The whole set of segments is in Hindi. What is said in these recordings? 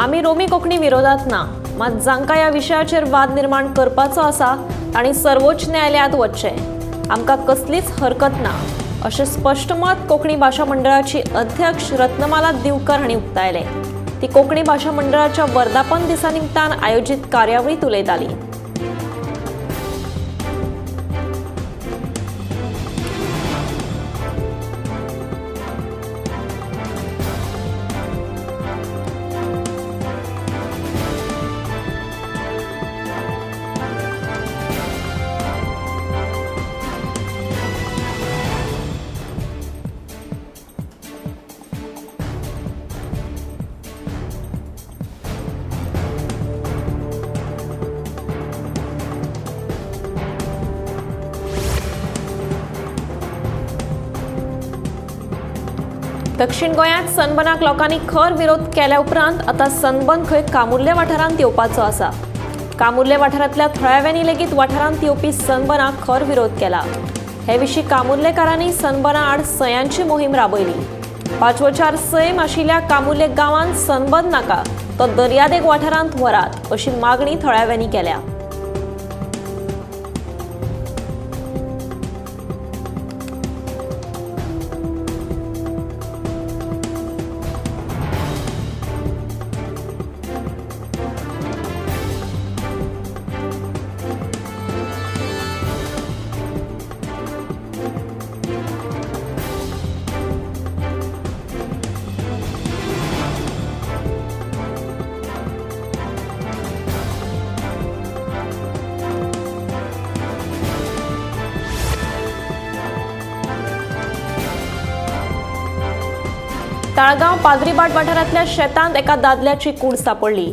आमी रोमी कोंकणी विरोधात ना, मात जांकां ह्या विशयाचेर वाद निर्माण करपाचो आसा तांणी सर्वोच्च न्यायालयात वचचें। आमकां कसलीच हरकत ना अशें स्पश्ट मत कोंकणी भाशा मंडळाची अध्यक्ष रत्नमाला दिवकर हांणी उक्तायलें। ती कोंकणी भाशा मंडळाच्या वर्धापन दिसा निमतान आयोजीत कार्यावळीत उलयताली। दक्षिण गोंयांत सनबर्नाक लोकांनी खर विरोध केल्या उपरांत आता सनबर्न खंय कामुर्ले वाठारांत येवपाचो आसा। कामुर्ले वाठारांतल्या थळाव्यांनी लेगीत वाठारांत येवपी सनबर्नाक खर विरोध केला। हे विशीं कामुर्लेकारांनी सनबर्ना आड सयांची मोहीम राबयली। 5 सैम आशिल्ल्या कामुर्ले गांवांत सनबर्न नाका तो दर्यादेग वाठारांत व्हरात अशी मागणी थळाव्यांनी केल्या। ताळगांव पाद्रीबाट वाठारांतल्या शेतांत एका दादल्याची कूड सापडली।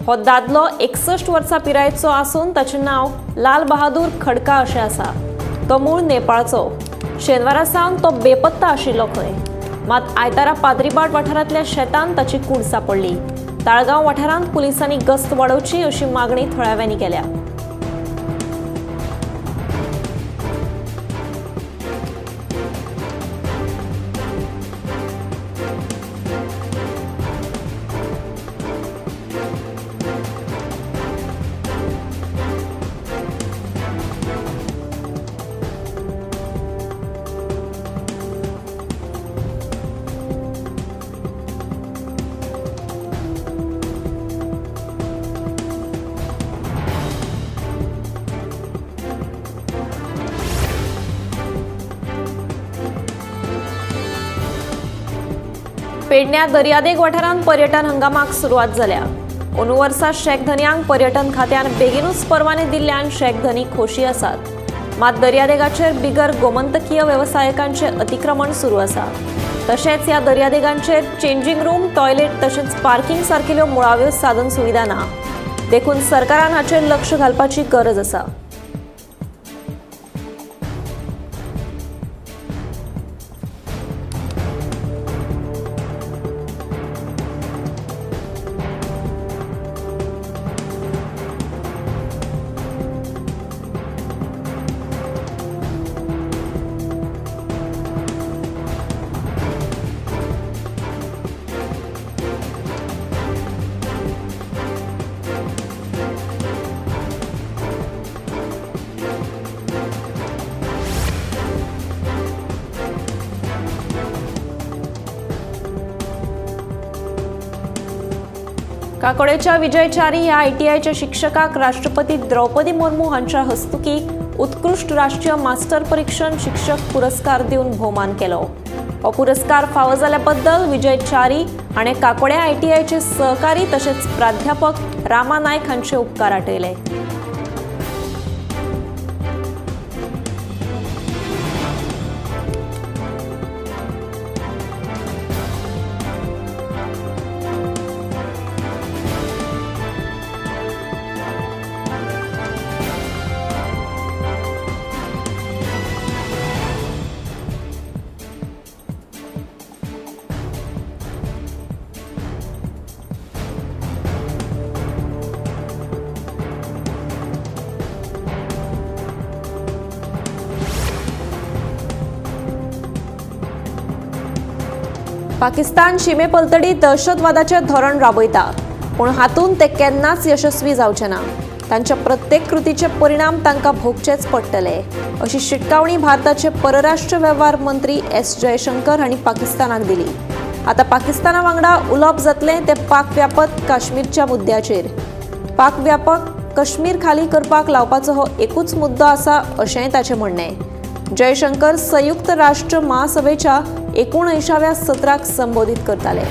हो दादलो 61 वर्सां पिरायेचो आसून ताचें नांव लाल बहादूर खडका अशें आसा। तो मूळ नेपाळचो। शेनवारा सावन तो बेपत्ता आशिल्लो खंय, मात आयतारा पाद्रीबाट वाठारांतल्या शेतांत ताची कूड सापडली। ताळगांव वाठारांत पुलिसांनी गस्त वाडोवची अशी मागणी थळाव्यांनी केल्या। पेडण्या दर्यादेग वाठारांत पर्यटन हंगामाक सुरवात जाल्या। अंदू वर्सा शेखधन्यांक पर्यटन खात्यान बेगीनूच परवाने दिल्ल्यान शेखधनी खोशी आसात, मात दर्यादेगाचेर बिगर गोमंतकीय वेवसायिकांचे अतिक्रमण सुरू आसा। तशेंच ह्या दर्यादेगांचेर चेंजिंग रूम, टॉयलेट तशेंच पार्किंग सारकिल्ल्यो मुळाव्यो साधन सुविधा ना। देखून सरकारान हाचेर लक्ष घालपाची गरज आसा। काकोडेच्या विजयचारी ह्या ITIच्या शिक्षकाक राष्ट्रपती द्रौपदी मुर्मू हांच्या हस्तुकी उत्कृष्ट राष्ट्रीय मास्टर परीक्षण शिक्षक पुरस्कार दिवन भोवमान केलो। हो पुरस्कार फावो जाल्या बद्दल विजयचारी हाणें काकोड्या ITIचे सहकारी तशेंच प्राध्यापक रामा नायक हांचे उपकार आटयले। पाकिस्तान शिमेपलतडी दहशतवादाचे धोरण राबयता। पूण हातूंत ते केन्नाच यशस्वी जावचे ना। तांच्या प्रत्येक कृतीचे परिणाम तांकां भोगचेच पडटले, अशी शिटकावणी भारताचे परराष्ट्र वेव्हार मंत्री एस जयशंकर हांणी पाकिस्तानाक दिली। आता पाकिस्ताना वांगडा उलोवप जातलें ते पाक व्यापक काश्मीरच्या मुद्द्याचेर। पाक व्यापक काश्मीर खाली करपाक लावपाचो हो एकूच मुद्दो आसा अशेंय ताचें म्हणणें। जयशंकर संयुक्त राष्ट्र महासभेच्या 19व्या सत्राक संबोधित करताले।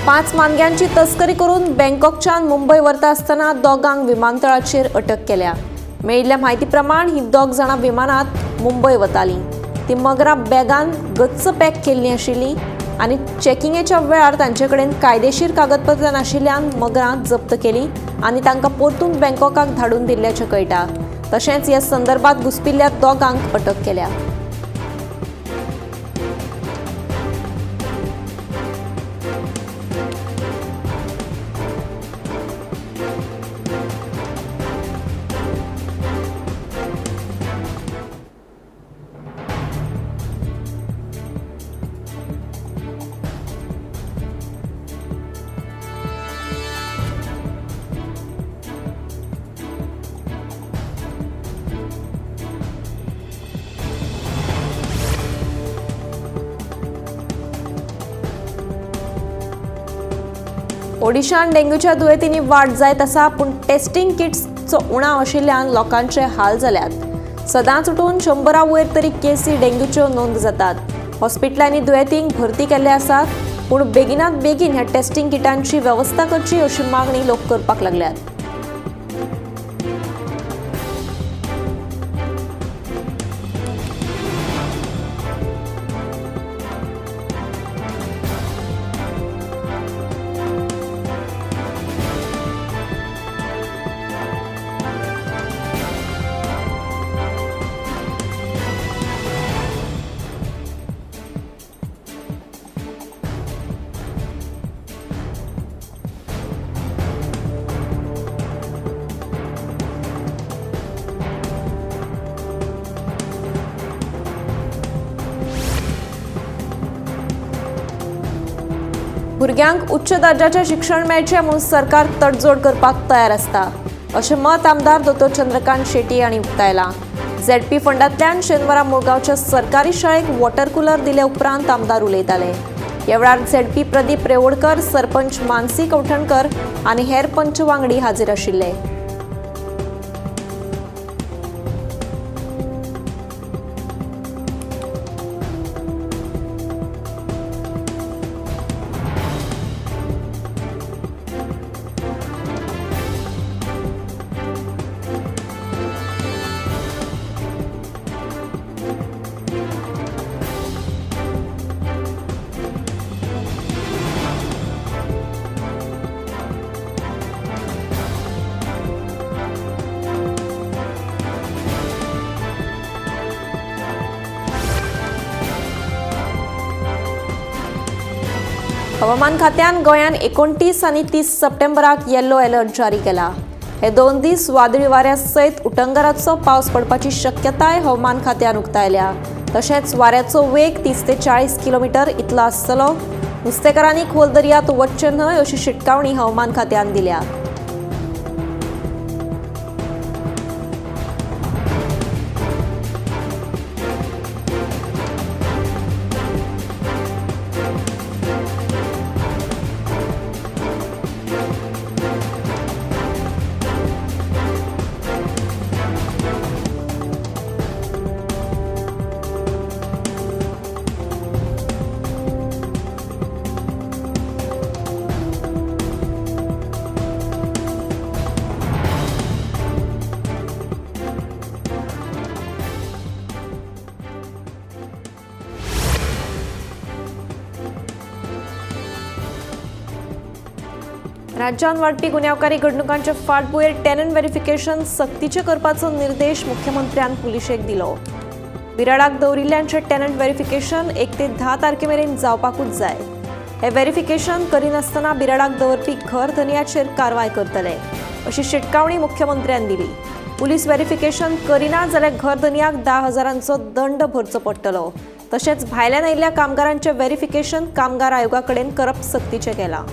पांच मानग्यांची तस्करी करून बँकॉकच्यान मुंबय व्हरता आसतना दोगांक विमानतळाचेर अटक केल्या। मेळिल्ल्या म्हायती प्रमाण ही दोग जाणां विमानांत मुंबय वतालीं। ती मगरा बॅगान गच्च पॅक केल्लीं आशिल्लीं आनी चॅकिंगेच्या वेळार तांचे कडेन कायदेशीर कागदपत्रां नाशिल्ल्यान मगरा जप्त केलीं आनी तांकां परतून बँकॉकाक धाडून दिल्ल्याचें कळटा। तशेंच ह्या संदर्भात घुसपिल्ल्या दोगांक अटक केल्या। ओडिशान डेंग्यूच्या दुयेंतींनी वाड जायत आसा, पूण टेस्टिंग किट्सचो उणाव आशिल्ल्यान लोकांचे हाल जाल्यात। सदांच उठून 100 वयर तरी केसी डेंग्यूच्यो नोंद जातात। हॉस्पिटलांनी दुयेंतींक भरती केल्ले आसात, पूण बेगिनात बेगीन ह्या टेस्टिंग किटांची वेवस्था करची अशी मागणी लोक करपाक लागल्यात। भुरग्यांक उच्च दर्जाचें शिक्षण मेळचें म्हणून सरकार तडजोड करपाक तयार आसता, अशें मत आमदार दोतोर चंद्रकांत शेट्टी हांणी उक्तायलां। झेडपी फंडांतल्यान शेनवारा मुळगांवच्या सरकारी शाळेक वॉटर कूलर दिले उपरांत आमदार उलयताले। ह्या वेळार झेडपी प्रदीप रेवोडकर, सरपंच मानसी कवठणकर आनी हेर पंच वांगडी हाजीर आशिल्ले। हवामान खात्यान गोंयान 29 आनी 30 सप्टेंबराक येलो अलर्ट जारी केला। हे 2 दीस वादळी वाऱ्या सयत उटंगराचो पावस पडपाची शक्यताय हवामान खात्यान उक्तायल्या। तशेंच वाऱ्याचो वेग 30 ते 40 किलोमीटर इतलो आसतलो। नुस्तेकारांनी खोल दर्यांत वचचें न्हय अशी शिटकावणी हवामान खात्यान दिल्या। राज्यांत वाडपी गुन्यांवकारी घडणुकांचे फाटभुंयेर टेनंट व्हेरिफिकेशन सक्तीचे करपाचो निर्देश मुख्यमंत्र्यान पुलिशेक दिलो. बिराडाक दवरिल्ल्यांचे टेनंट व्हेरिफिकेशन 1 ते 10 तारखे मेरेन जावपाकूच जाय. हे व्हेरिफिकेशन करिनासतना बिराडाक दवरपी घर धनियाचेर कारवाय करतले अशी शिटकावणी मुख्यमंत्र्यान दिली. पुलीस व्हेरिफिकेशन करिना जाल्यार घर धनियाक 10,000 दंड भरचो पडटलो. तशेंच भायल्यान आयिल्ल्या कामगारांचे व्हेरिफिकेशन कामगार आयोगा कडेन करप सक्तीचें केलां.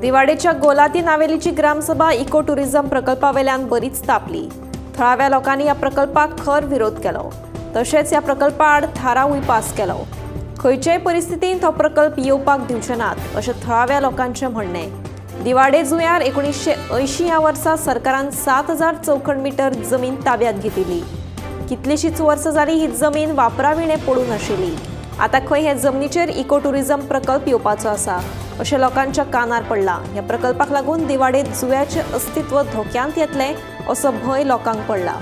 दिवाडेच्या गोलाती नावेलीची ग्रामसभा इको टुरिझम प्रकल्पावेल्यान बरीच तापली. थळाव्या लोकांनी या प्रकल्पाक खर विरोध केलो. तशेंच ह्या प्रकल्पा आड थारावूय पास केलो. खंयचेय परिस्थितींत हो प्रकल्प येवपाक दिवचे नात अशें थळाव्या लोकांचें म्हणणें. दिवाडे जुंयार 1980 ह्या वर्सा सरकारान 7,000 चौखण मीटर जमीन ताब्यात घेतिल्ली. कितलीशींच वर्सां जाली ही जमीन वापराविणे पडून आशिल्ली. आतां खंय हे जमनीचेर इको टुरिझम प्रकल्प येवपाचो आसा अशें लोकांच्या कानार पडला. ह्या प्रकल्पाक लागून दिवाडे जुव्याचे अस्तित्व धोक्यांत येतलें असो भंय लोकांक पडला.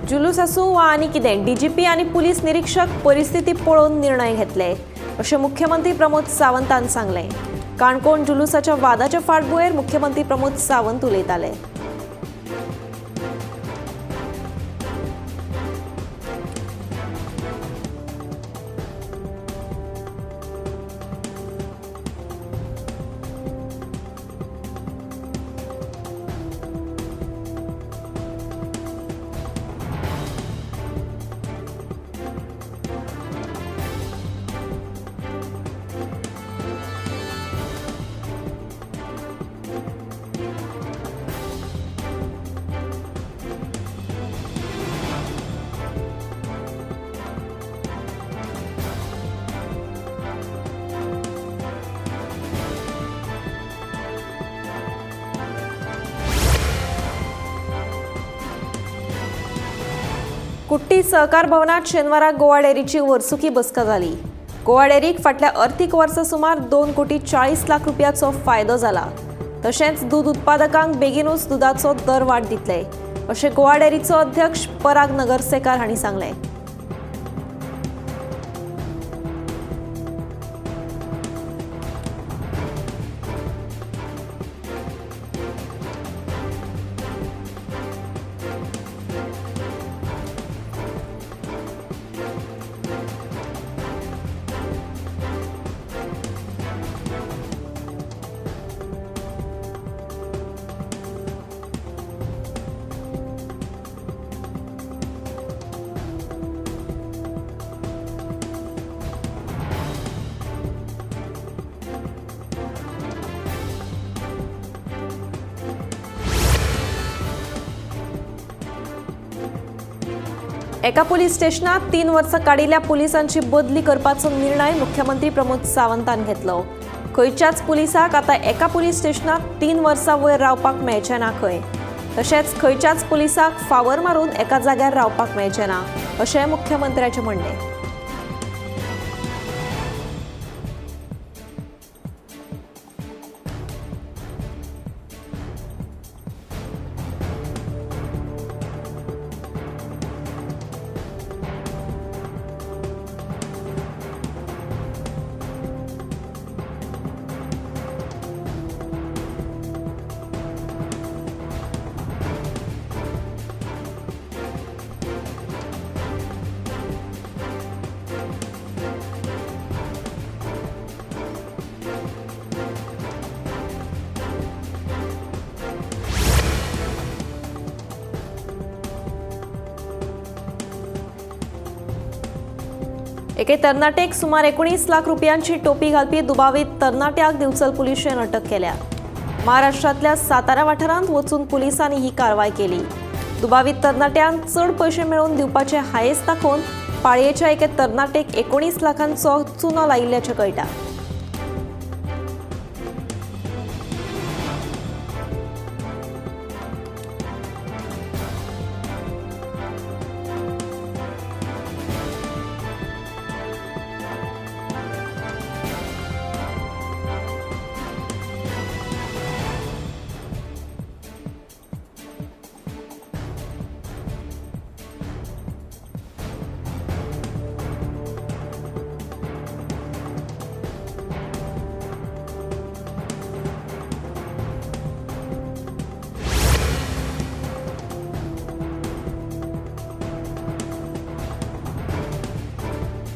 जुलूस आसूं वा आनी कितें, डीजीपी आनी पुलीस निरीक्षक परिस्थिती पळोवन निर्णय घेतले अशें मुख्यमंत्री प्रमोद सावंतान सांगलें. काणकोण जुलूसाच्या वादाच्या फाटभुंयेर मुख्यमंत्री प्रमोद सावंत उलयताले. कुट्टी सहकार भवनात शेनवारा गोवा डेअरीची वर्सुकी बसका जाली. गोवा डेअरीक फाटल्या अर्थीक वर्सा सुमार 2,40,00,000 रुपयाचो फायदो जाला. तशेंच दूद उत्पादकांक बेगीनूच दुधाचो दर वाड दितले अशें गोवा डेअरीचो अध्यक्ष पराग नगरसेकार हांणी सांगलें. एका पुलीस स्टेशनात 3 वर्सां काडिल्ल्या पुलिसांची बदली करपाचो निर्णय मुख्यमंत्री प्रमोद सावंतान घेतलो. खंयच्याच पुलिसाक आतां एका पुलीस स्टेशनात 3 वर्सां वयर रावपाक मेळचें ना खंय. तशेंच खंयच्याच पुलिसाक फावर मारून एका जाग्यार रावपाक मेळचें ना अशें मुख्यमंत्र्याचें म्हणणें. एके तरणाटेक सुमार 19 लाख रुपयांची टोपी घालपी दुबावीत तरणाट्याक दिवचल पुलिशेन अटक केल्या। महाराष्ट्रातल्या सातारा वाठारांत वचून पुलिसांनी ही कारवाय केली। दुबावीत तरणाट्यांक चड पैसे मेळवून दिवपाचे हायेस दाखोवन पाळयेच्या एके तरणाटेक 19 लाखांचो चुनो लायिल्ल्याचें कळटा।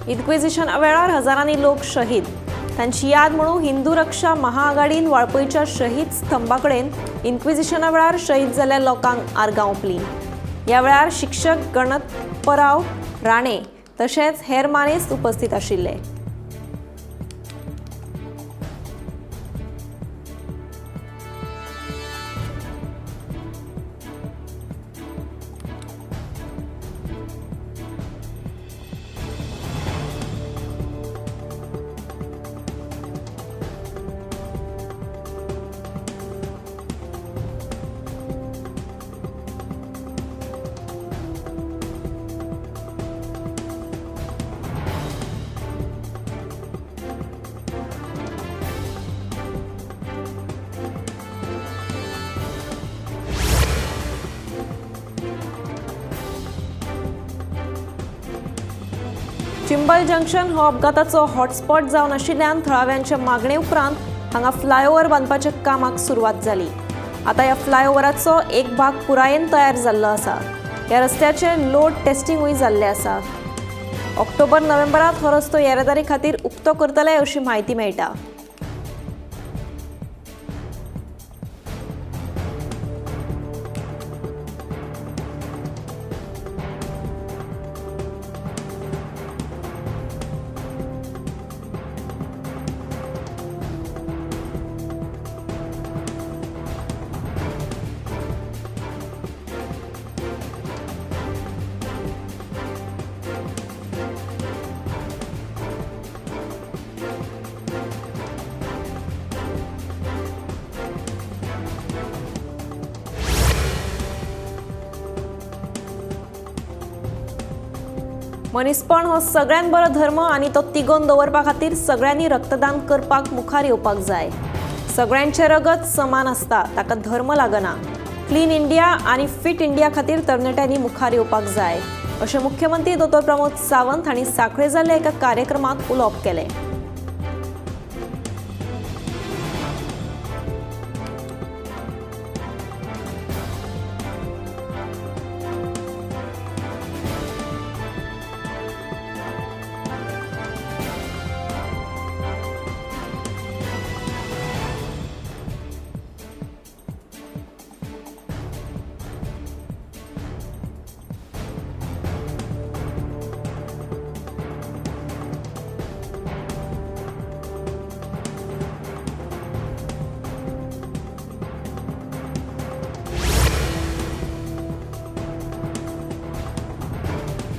इन्क्विजिशन वेळार हजारांनी लोक शहीद। तांची याद म्हणून हिंदू रक्षा महाआघाडीन वाळपयच्या शहीद स्तंभाकडेन इन्क्विजिशना वेळार शहीद जाल्ल्या लोकांक आर्गां ओंपलीं। ह्या वेळार शिक्षक गणपतराव राणे तशेंच हेर मानेस्त उपस्थित आशिल्ले। चिंबल जंक्शन हो अपघाताचो हॉटस्पॉट जावन आशिल्ल्यान थळाव्यांच्या मागणे उपरांत हांगा फ्लायओव्हर बांदपाच्या कामाक सुरवात जाली। आता ह्या फ्लायओव्हराचो एक भाग पुरायेन तयार जाल्लो आसा। ह्या रस्त्याचे लोड टेस्टिंगूय जाल्ले आसा। ऑक्टोबर-नोव्हेंबरांत हो रस्तो येरादारी खातीर उक्तो करतले अशी म्हायती मेळटा। मनीसपण हो सगळ्यांत बरो धर्म आनी तो तिगोवन दवरपा खातीर सगळ्यांनी रक्तदान करपाक मुखार येवपाक जाय। सगळ्यांचे रगत समान आसता, ताका धर्म लागना। क्लीन इंडिया आनी फिट इंडिया खातीर तरणाट्यांनी मुखार येवपाक जाय अशें मुख्यमंत्री दोतोर प्रमोद सावंत हांणी सांखळे जाल्ल्या एका कार्यक्रमात उलोवप केलें।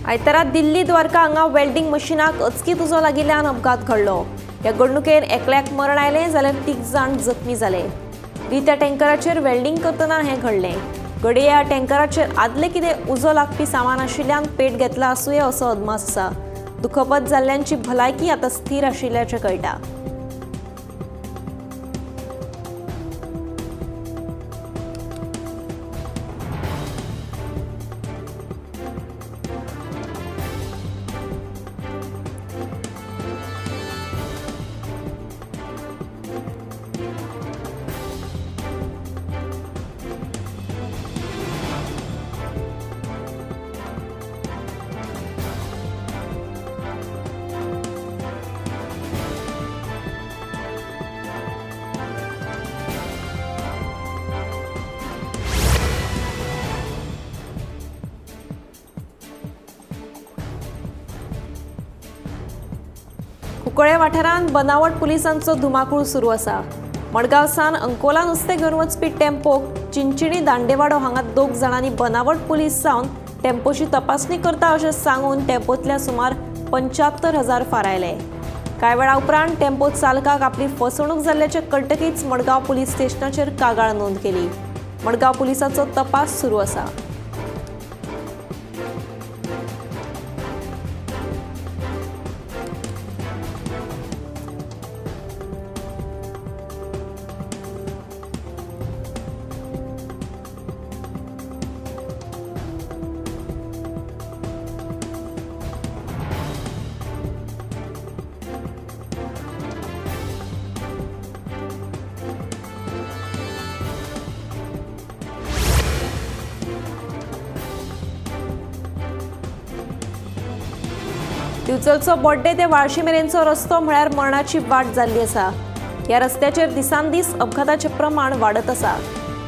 आयतारा दिल्ली द्वारका हांगा वेल्डिंग मशीनाक अचकीत उजो लागिल्ल्यान अपघात घडलो। ह्या घडणुकेन एकल्याक मरण आयलें जाल्यार 3 जाण जखमी जाले। रित्या टँकराचेर वेल्डिंग करतना हें घडलें। घडये ह्या टँकराचेर आदले कितें उजो लागपी सामान आशिल्ल्यान पेट घेतला आसूंये असो अदमास आसा। दुखपत जाल्ल्यांची भलायकी आतां स्थिर आशिल्ल्याचें कळटा। कुंकळे वाठारांत बनावट पुलिसांचो धुमाकूळ सुरू आसा। मडगांव सावन अंकोला नुस्तें घेवन वचपी टेम्पोक चिंचिणी दांडेवाडो हांगा 2 जाणांनी बनावट पुलीस सावन टेम्पोची तपासणी करता अशें सांगून टेम्पोतल्या सुमार 75,000 फारायले। कांय वेळा उपरांत टेम्पो चालकाक आपली फसवणूक जाल्ल्याचे कळटकीच मडगांव पुलीस स्टेशनाचेर कागाळ नोंद केली। मडगांव पुलिसांचो तपास सुरू आसा। दिवचलचो बर्थडे ते वाळशी मेरेनचो रस्तो म्हळ्यार मरणाची वाट जाल्ली आसा। ह्या रस्त्याचेर दिसान दीस अपघाताचें प्रमाण वाडत आसा।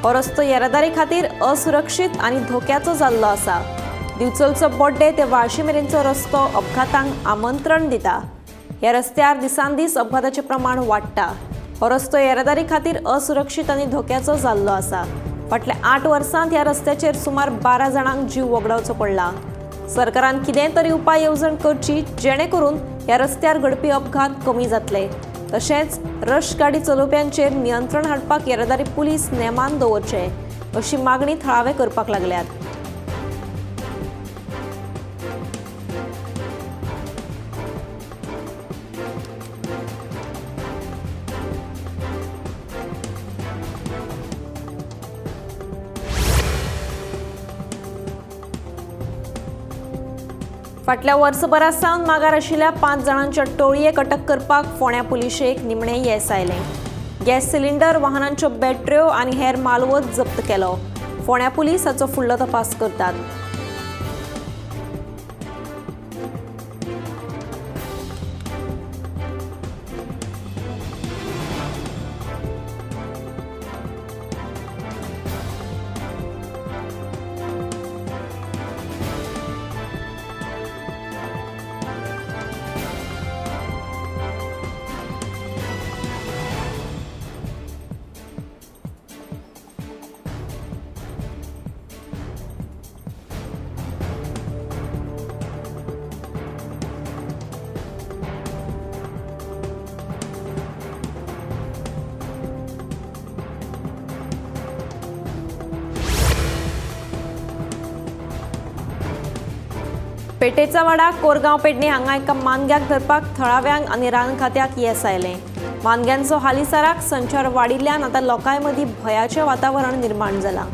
हो रस्तो येरादारी खातीर असुरक्षीत आनी धोक्याचो जाल्लो आसा। दिवचलचो बर्थडे ते वाळशी मेरेनचो रस्तो अपघातांक आमंत्रण दिता। ह्या रस्त्यार दिसान दीस अपघाताचें प्रमाण वाडटा। हो रस्तो येरादारी खातीर असुरक्षीत आनी धोक्याचो जाल्लो आसा। फाटल्या 8 वर्सांत ह्या रस्त्याचेर सुमार 12 जाणांक जीव वगडावचो पडला। सरकारान कितें तरी उपाय येवजण करची जेणे करून ह्या रस्त्यार घडपी अपघात कमी जातले। तशेंच रश गाडी चलोवप्यांचेर नियंत्रण हाडपाक येरादारी पुलीस नेमान दवरचे अशी मागणी थळावे करपाक लागल्यात। फाटल्या वर्सभरा सावन मागार आशिल्ल्या 5 जाणांच्या टोळयेक अटक करपाक फोंड्या पुलिशेक निमणें येस आयलें। गॅस सिलिंडर, वाहनांच्यो बॅटऱ्यो आनी हेर मालवत जप्त केलो। फोंड्या पुलीस हाचो फुडलो तपास करतात। पेटेचा वाडा कोरगांव पेडणे हांगा एका मानग्याक धरपाक थळाव्यांक आनी रान खात्याक येस आयलें। मानग्यांचो हालीसराक संचार वाडिल्ल्यान आतां लोकांय मदीं भयाचें वातावरण निर्माण जालां।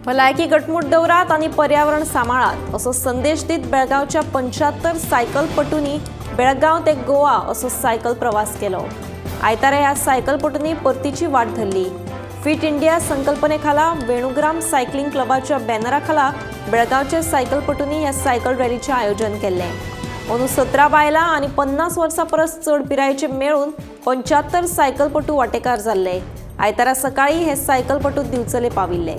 भलायकी घटमूट दवरात आनी पर्यावरण सांबाळात असो संदेश दीत बेळगांवच्या 75 सायकलपटूंनी बेळगांव ते गोवा असो सायकल प्रवास केलो। आयतारा ह्या सायकलपटूंनी परतीची वाट धरली। फिट इंडिया संकल्पने खाला वेणुग्राम सायकलिंग क्लबाच्या बॅनरा खाला बेळगांवच्या सायकलपटूंनी ह्या सायकल रॅलीचें आयोजन केल्लें। अंदू 17 बायलां आनी 50 वर्सां परस चड पिरायेचे मेळून 75 सायकलपटू वांटेकार जाल्ले। आयतारा सकाळी हे सायकलपटू दिवचले पाविल्ले।